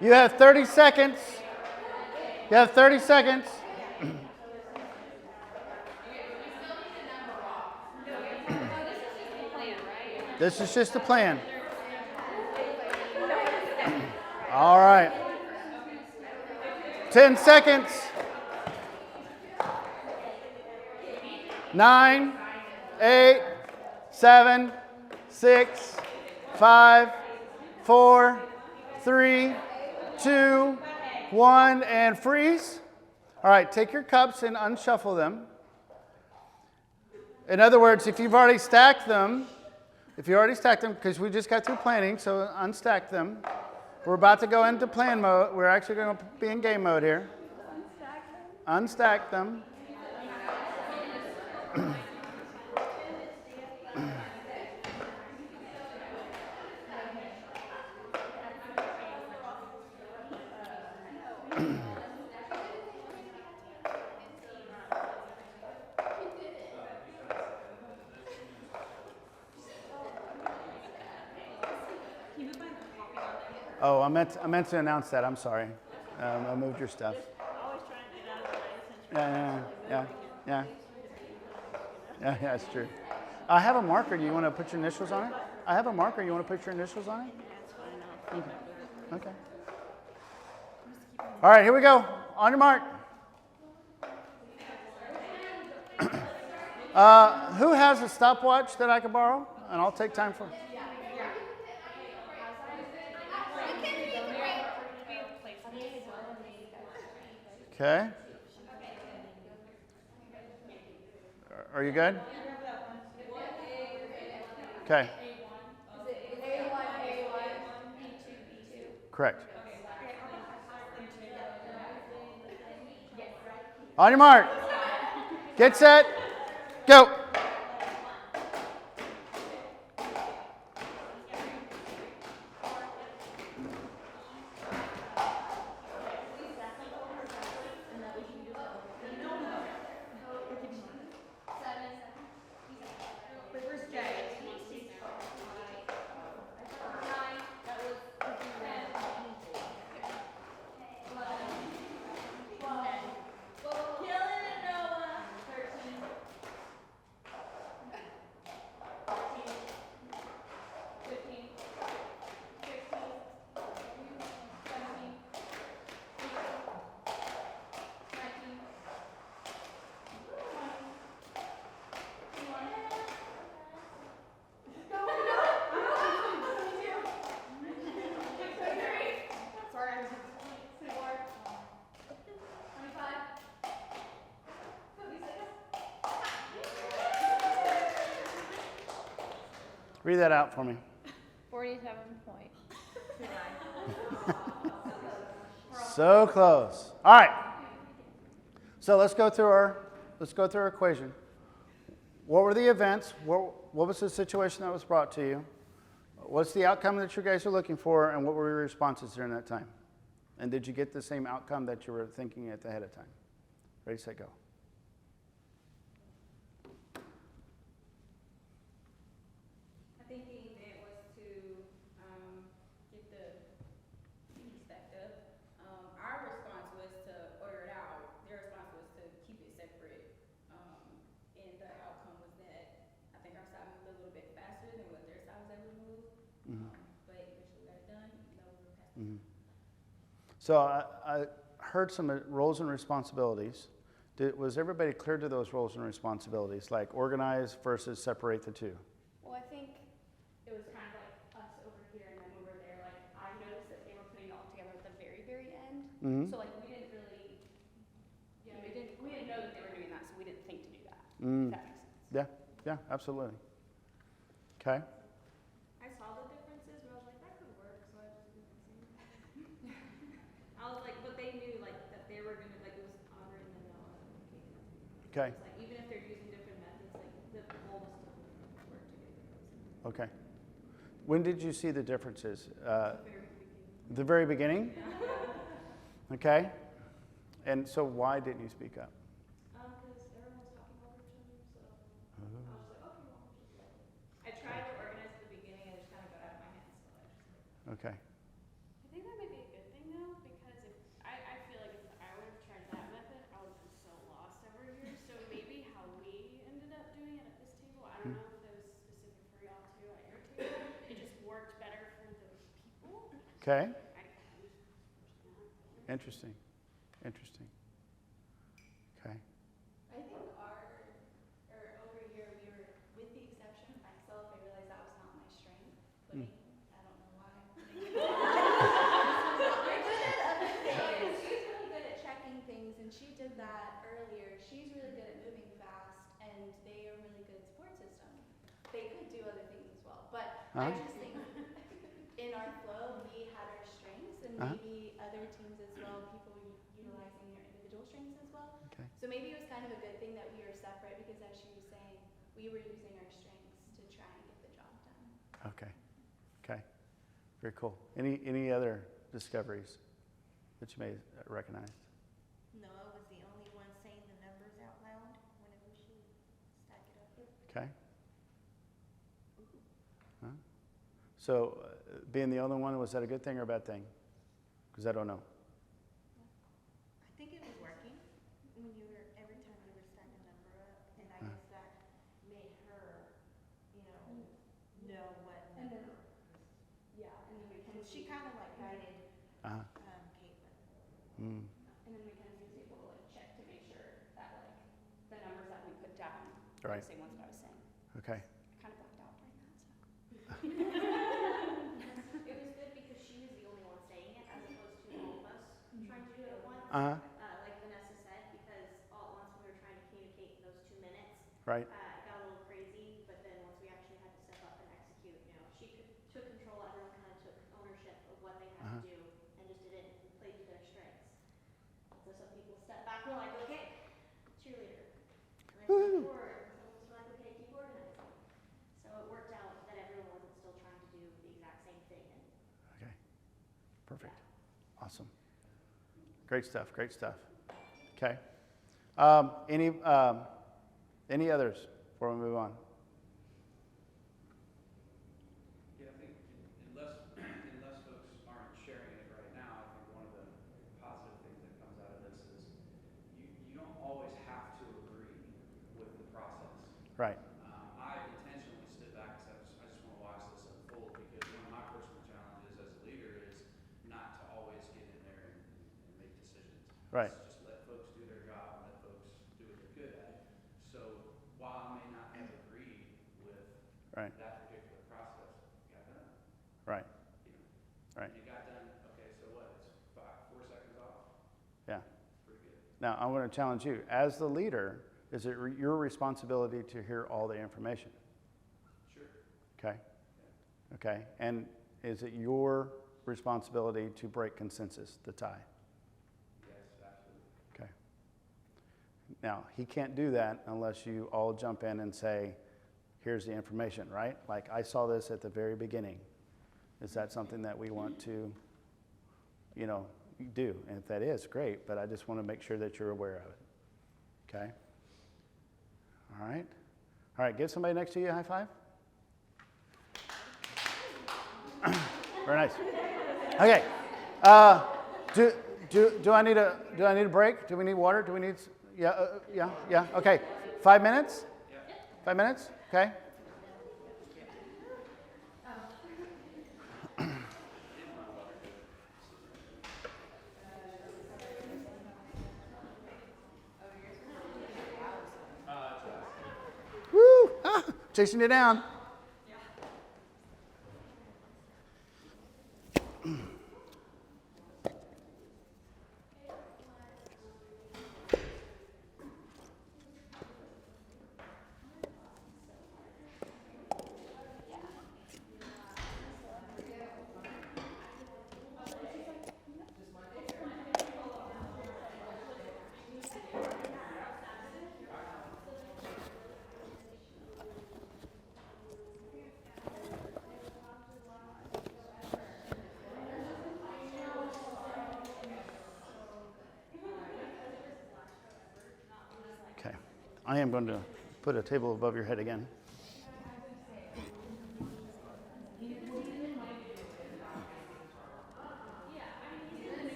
You have 30 seconds. You have 30 seconds. This is just the plan. All right. 10 seconds. 9, 8, 7, 6, 5, 4, 3, 2, 1, and freeze. All right, take your cups and unshuffle them. In other words, if you've already stacked them, because we just got through planning, so unstack them. We're about to go into plan mode. We're actually going to be in game mode here. Unstack them. Oh, I meant to announce that. I'm sorry. I moved your stuff. Always trying to get out of the way. Yeah, that's true. I have a marker. Do you want to put your initials on it? I have a marker. You want to put your initials on it? That's fine. Okay. All right, here we go. On your mark. Who has a stopwatch that I can borrow? And I'll take time for. Okay. Are you good? Okay. Correct. On your mark. Get set. Go. Read that out for me. 47.29. So close. All right. So let's go through our equation. What were the events? What was the situation that was brought to you? What's the outcome that you guys are looking for, and what were your responses during that time? And did you get the same outcome that you were thinking at the head of time? Ready, set, go. I think the event was to get the CD stacked up. Our response was to order it out. Their response was to keep it separate. And the outcome was that I think our side moved a little bit faster than what their side was able to move. But eventually we got it done, even though we were past. So I heard some roles and responsibilities. Was everybody clear to those roles and responsibilities, like organize versus separate the two? Well, I think it was kind of like us over here, and then we were there. Like I noticed that they were putting it all together at the very, very end. So like we didn't really, we didn't know that they were doing that, so we didn't think to do that. If that makes sense. Yeah, absolutely. Okay. I saw the differences, but I was like, that could work, so I just didn't see it. I was like, but they knew like that they were gonna, like, it was Audrey and then Noah and Katie. Okay. It's like even if they're using different methods, like the goal is to work together. Okay. When did you see the differences? The very beginning. The very beginning? Okay. And so why didn't you speak up? Because everyone was talking over each other, so I was like, okay, well, just like, I tried to organize at the beginning and it just kind of got out of my hands, so I just like. Okay. I think that might be a good thing Okay. Interesting. Interesting. Okay. I think over here, we were, with the exception of myself, I realized that was not my strength, pudding. I don't know why. We're good at other things. She's really good at checking things, and she did that earlier. She's really good at moving fast, and they are really good at support system. They could do other things as well, but I just think in our flow, we had our strengths, and maybe other teams as well, people utilizing their individual strengths as well. Okay. So maybe it was kind of a good thing that we were separate, because as she was saying, we were using our strengths to try and get the job done. Okay. Okay. Very cool. Any other discoveries that you may recognize? Noah was the only one saying the numbers out loud whenever she stacked it up. Okay. Huh? So, being the only one, was that a good thing or a bad thing? Because I don't know. I think it was working when every time you were stacking a number up, and I guess that made her, know what And then, number. and then we can And she kind of like guided Uh-huh. Caitlin. and then Mackenzie was able to like check to make sure that like the numbers that we put down Right. were the same ones that I was saying. Okay. I kind of blacked out during that, so. It was good because she was the only one saying it as opposed to all of us trying to do it at once. Uh-huh. Like Vanessa said, because all at once when we were trying to communicate in those 2 minutes, Right. it got a little crazy, but then once we actually had to step up and execute, she took control, everyone kind of took ownership of what they had to do and just did it and played to their strengths. So some people stepped back and were like, okay, cheerleader. And then keep forward, and some was like, okay, keep organizing. So it worked out that everyone wasn't still trying to do the exact same thing. And Okay. Perfect. Awesome. Great stuff. Great stuff. Okay. Any others before we move on? Yeah, I think unless folks aren't sharing it right now, I think one of the positive things that comes out of this is you don't always have to agree with the process. Right. I intentionally stood back and said, I just want to watch this unfold, because one of my personal challenges as a leader is not to always get in there and make decisions. Right. Just let folks do their job and let folks do what they're good at. So while I may not have agreed with Right. that particular process, it got done. Right. Right. And it got done, okay, so what, it's 4 seconds off? Yeah. Pretty good. Now, I want to challenge you. As the leader, is it your responsibility to hear all the information? Sure. Okay. Okay. And is it your responsibility to break consensus, the tie? Yes, absolutely. Okay. Now, he can't do that unless you all jump in and say, here's the information, right? Like I saw this at the very beginning. Is that something that we want to, do? And if that is, great, but I just want to make sure that you're aware of it. Okay? All right. All right, give somebody next to you a high five. Very nice. Okay. Do I need a break? Do we need water? Do we need? Yeah. Okay. 5 minutes. 5 minutes. Okay. Woo! Ah, chasing you down. Okay. I am going to put a table above your head again.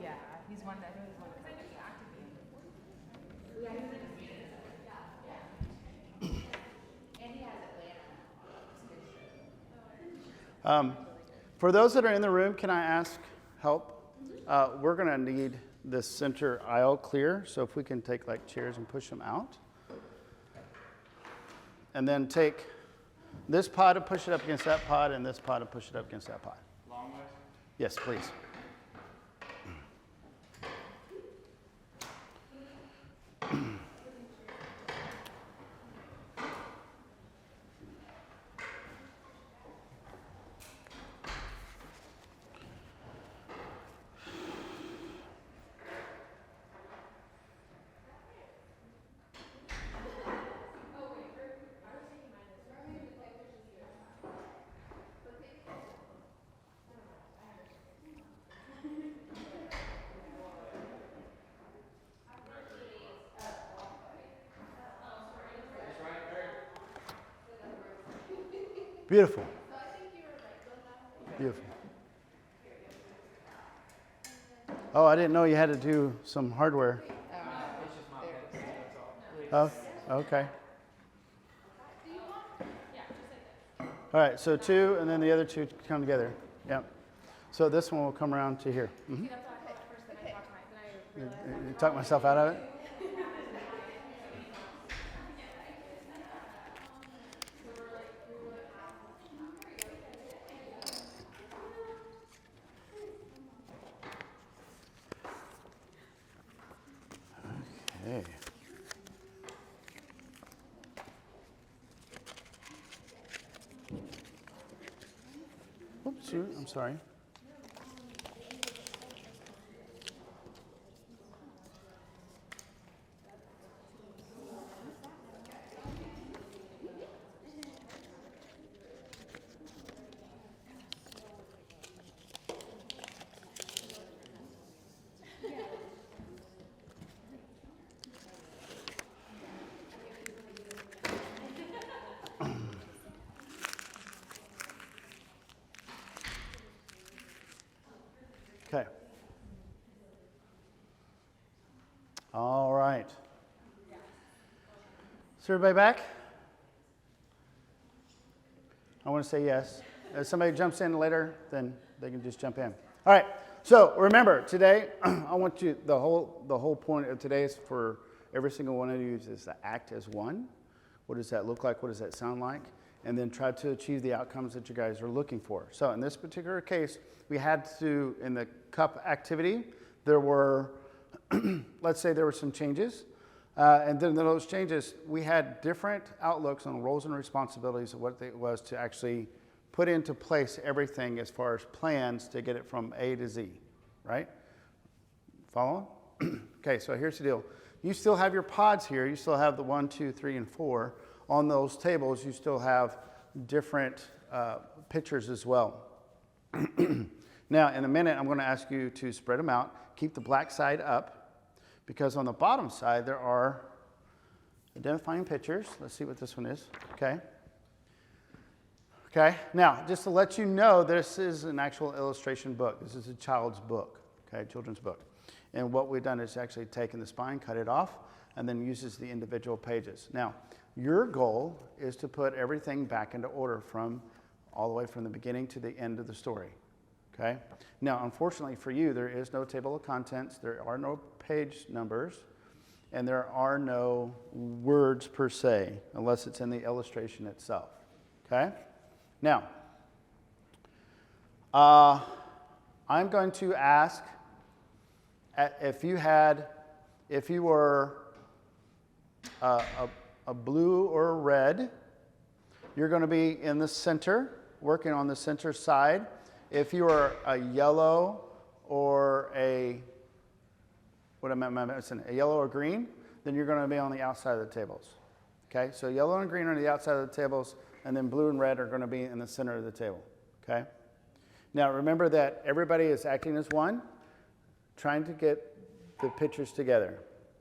Yeah, he's one that he's one that's For those that are in the room, can I ask help? We're going to need this center aisle clear, so if we can take like chairs and push them out. And then take this pod and push it up against that pod, and this pod and push it up against that pod. Long ways? Yes, please. Beautiful. Beautiful. Oh, I didn't know you had to do some hardware. Oh, okay. All right, so two, and then the other two come together. Yep. So this one will come around to here. Mm-hmm. See, that's what I thought at first, then I talked then I realized. You talked myself out of it? Okay. Oops, I'm sorry. Okay. All right. Is everybody back? I want to say yes. If somebody jumps in later, then they can just jump in. All right. So remember, today, I want you, the whole point of today is for every single one of you is to act as one. What does that look like? What does that sound like? And then try to achieve the outcomes that you guys are looking for. So in this particular case, we had to, in the cup activity, there were, let's say there were some changes. And then those changes, we had different outlooks on roles and responsibilities of what it was to actually put into place everything as far as plans to get it from A to Z, right? Follow? Okay, so here's the deal. You still have your pods here. You still have the 1, 2, 3, and 4. On those tables, you still have different pictures as well. Now, in a minute, I'm going to ask you to spread them out. Keep the black side up, because on the bottom side, there are identifying pictures. Let's see what this one is, okay? Okay, now, just to let you know, this is an actual illustration book. This is a child's book, okay, children's book. And what we've done is actually taken the spine, cut it off, and then uses the individual pages. Now, your goal is to put everything back into order from all the way from the beginning to the end of the story, okay? Now, unfortunately for you, there is no table of contents, there are no page numbers, and there are no words per se, unless it's in the illustration itself, okay? Now, I'm going to ask if you were a blue or a red, you're going to be in the center, working on the center side. If you are a yellow or a yellow or green, then you're going to be on the outside of the tables. Okay, so yellow and green are on the outside of the tables, and then blue and red are going to be in the center of the table. Okay. Now remember that everybody is acting as one, trying to get the pictures together.